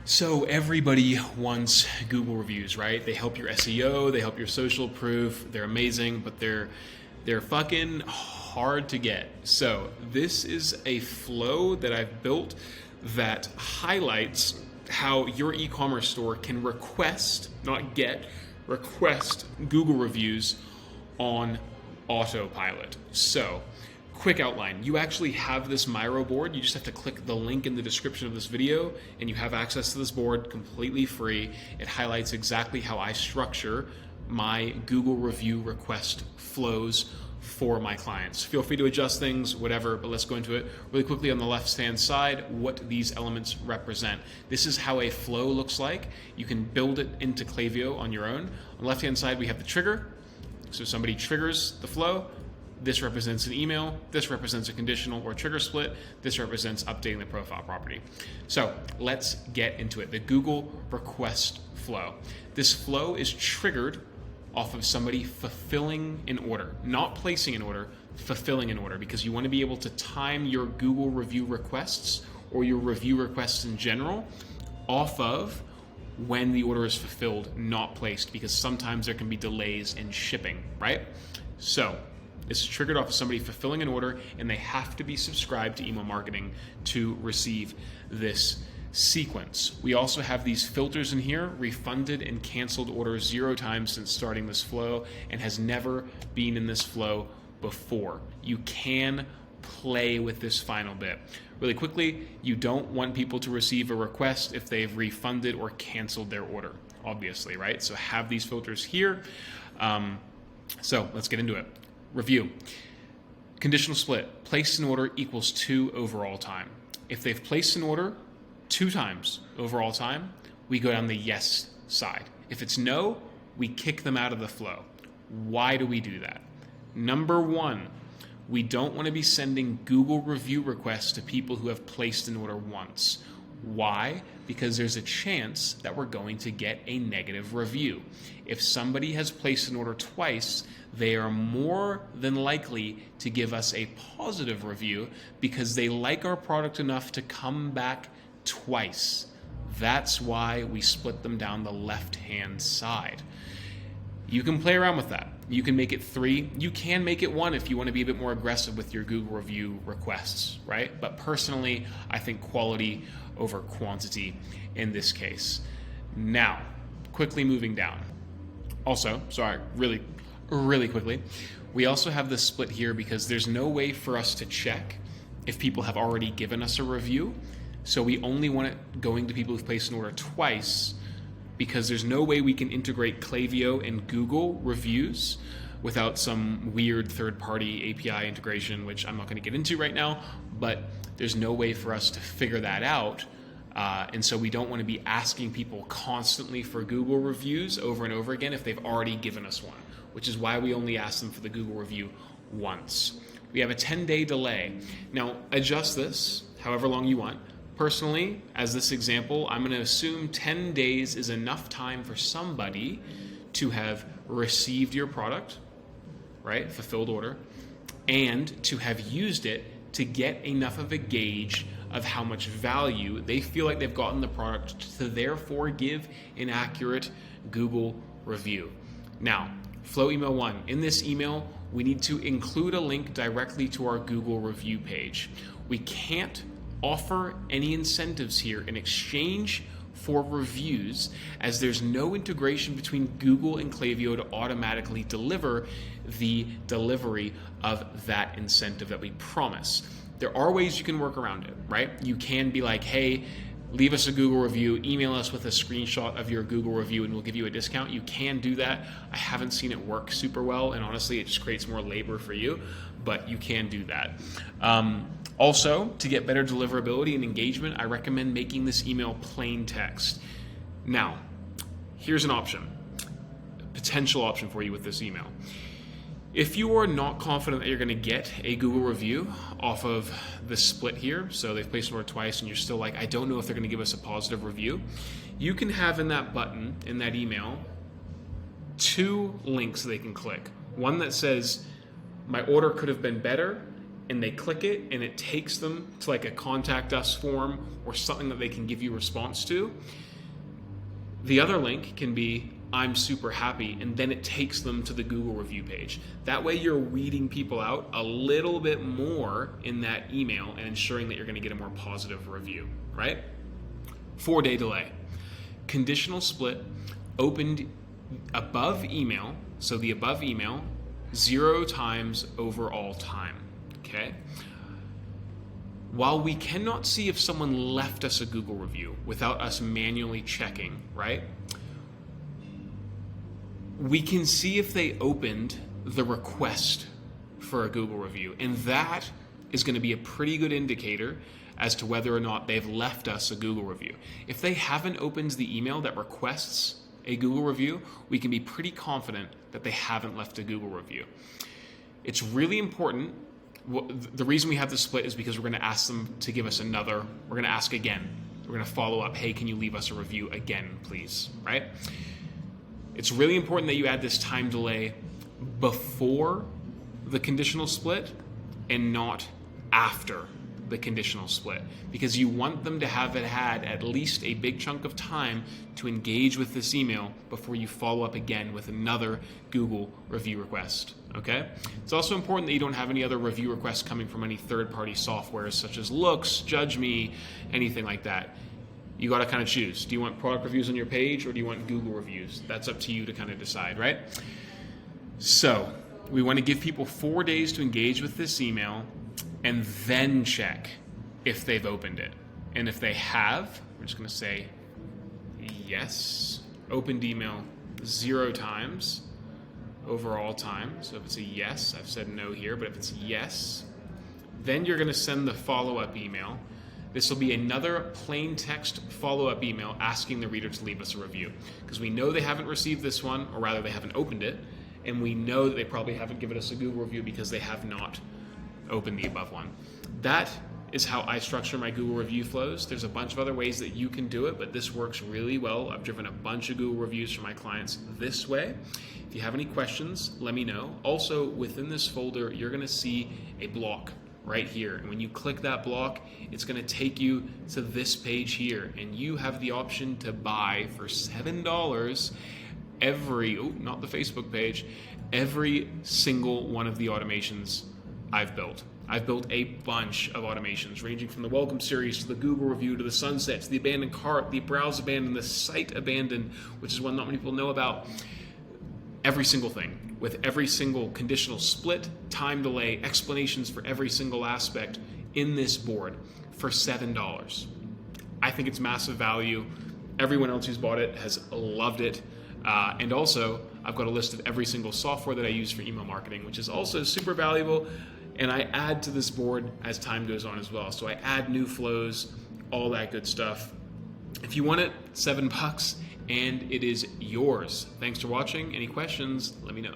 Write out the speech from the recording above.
So everybody wants Google reviews, right? They help your SEO, they help your social proof. They're amazing, but they're fucking hard to get. So this is a flow that I've built that highlights how your e-commerce store can request, not get, request Google reviews on autopilot. So quick outline. You actually have this Miro board. You just have to click the link in the description of this video and you have access to this board completely free. It highlights exactly how I structure my Google review request flows for my clients. Feel free to adjust things, whatever, but let's go into it really quickly. On the left-hand side, what these elements represent. This is how a flow looks like. You can build it into Klaviyo on your own. On the left-hand side, we have the trigger. So somebody triggers the flow. This represents an email. This represents a conditional or trigger split. This represents updating the profile property. So let's get into it. The Google request flow. This flow is triggered off of somebody fulfilling an order, not placing an order, fulfilling an order, because you want to be able to time your Google review requests or your review requests in general off of when the order is fulfilled, not placed, because sometimes there can be delays in shipping, right? So this is triggered off of somebody fulfilling an order, and they have to be subscribed to email marketing to receive this sequence. We also have these filters in here: refunded and canceled orders 0 times since starting this flow, and has never been in this flow before. You can play with this final bit. Really quickly, you don't want people to receive a request if they've refunded or canceled their order, obviously, right? So have these filters here. So let's get into it. Review. Conditional split. Placed an order equals 2 overall time. If they've placed an order 2 times overall time, we go down the yes side. If it's no, we kick them out of the flow. Why do we do that? Number 1, we don't want to be sending Google review requests to people who have placed an order once. Why? Because there's a chance that we're going to get a negative review. If somebody has placed an order twice, they are more than likely to give us a positive review because they like our product enough to come back twice. That's why we split them down the left-hand side. You can play around with that. You can make it 3. You can make it 1 if you want to be a bit more aggressive with your Google review requests, right? But personally, I think quality over quantity in this case. Now, quickly moving down. Also, sorry, really quickly, we also have this split here because there's no way for us to check if people have already given us a review. So we only want it going to people who've placed an order twice, because there's no way we can integrate Klaviyo and Google reviews without some weird third-party API integration, which I'm not going to get into right now, but there's no way for us to figure that out. And so we don't want to be asking people constantly for Google reviews over and over again if they've already given us one, which is why we only ask them for the Google review once. We have a 10-day delay. Now, adjust this however long you want. Personally, as this example, I'm going to assume 10 days is enough time for somebody to have received your product, right, fulfilled order, and to have used it to get enough of a gauge of how much value they feel like they've gotten the product to therefore give an accurate Google review. Now, flow email 1. In this email, we need to include a link directly to our Google review page. We can't offer any incentives here in exchange for reviews, as there's no integration between Google and Klaviyo to automatically deliver the delivery of that incentive that we promise. There are ways you can work around it, right? You can be like, hey, leave us a Google review, email us with a screenshot of your Google review, and we'll give you a discount. You can do that. I haven't seen it work super well, and honestly, it just creates more labor for you, but you can do that. Also, to get better deliverability and engagement, I recommend making this email plain text. Now, here's an option, a potential option for you with this email. If you are not confident that you're going to get a Google review off of the split here, so they've placed an order twice and you're still like, I don't know if they're going to give us a positive review, you can have in that button, in that email, 2 links they can click. One that says, my order could have been better, and they click it and it takes them to like a contact us form or something that they can give you a response to. The other link can be I'm super happy, and then it takes them to the Google review page. That way you're weeding people out a little bit more in that email and ensuring that you're going to get a more positive review, right? 4-day delay. Conditional split opened above email, so the above email 0 times overall time, okay? While we cannot see if someone left us a Google review without us manually checking, right? We can see if they opened the request for a Google review, and that is going to be a pretty good indicator as to whether or not they've left us a Google review. If they haven't opened the email that requests a Google review, we can be pretty confident that they haven't left a Google review. It's really important. The reason we have this split is because we're going to ask them to give us another, we're going to ask again. We're going to follow up, hey, can you leave us a review again, please, right? It's really important that you add this time delay before the conditional split and not after the conditional split, because you want them to have had at least a big chunk of time to engage with this email before you follow up again with another Google review request, okay? It's also important that you don't have any other review requests coming from any third-party softwares such as Looks, Judge Me, anything like that. You got to kind of choose. Do you want product reviews on your page or do you want Google reviews? That's up to you to kind of decide, right? So we want to give people 4 days to engage with this email and then check if they've opened it. And if they have, we're just going to say yes, opened email 0 times, overall time. So if it's a yes, I've said no here, but if it's yes, then you're going to send the follow-up email. This will be another plain text follow-up email asking the reader to leave us a review, because we know they haven't received this one, or rather they haven't opened it, and we know that they probably haven't given us a Google review because they have not open the above one. That is how I structure my Google review flows. There's a bunch of other ways that you can do it, but this works really well. I've driven a bunch of Google reviews for my clients this way. If you have any questions, let me know. Also, within this folder, you're going to see a block right here. And when you click that block, it's going to take you to this page here. And you have the option to buy for $7 every, not the Facebook page, every single one of the automations I've built. I've built a bunch of automations ranging from the welcome series to the Google review to the sunset to the abandoned cart, the browse abandoned, the site abandoned, which is one not many people know about. Every single thing with every single conditional split, time delay, explanations for every single aspect in this board for $7. I think it's massive value. Everyone else who's bought it has loved it. And also, I've got a list of every single software that I use for email marketing, which is also super valuable. And I add to this board as time goes on as well. So I add new flows, all that good stuff. If you want it, $7, and it is yours. Thanks for watching. Any questions, let me know.